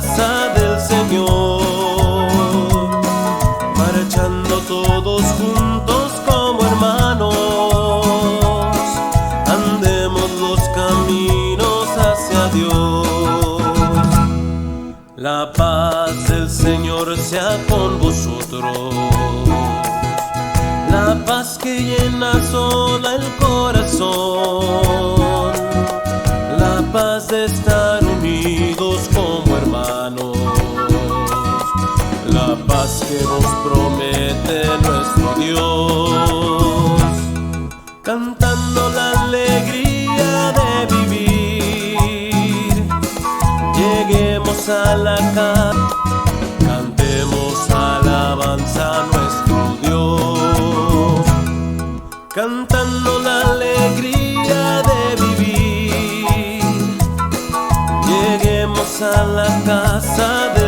casa del Señor, marchando todos juntos como hermanos, andemos los caminos hacia Dios. La paz del Señor sea con vosotros, la paz que llena sola el corazón, la paz de estar unidos como hermanos, la paz que nos promete nuestro Dios, cantando la alegría de vivir. Lleguemos a la casa, cantemos alabanza a nuestro Dios, cantando la alegría de vivir. Lleguemos a la casa de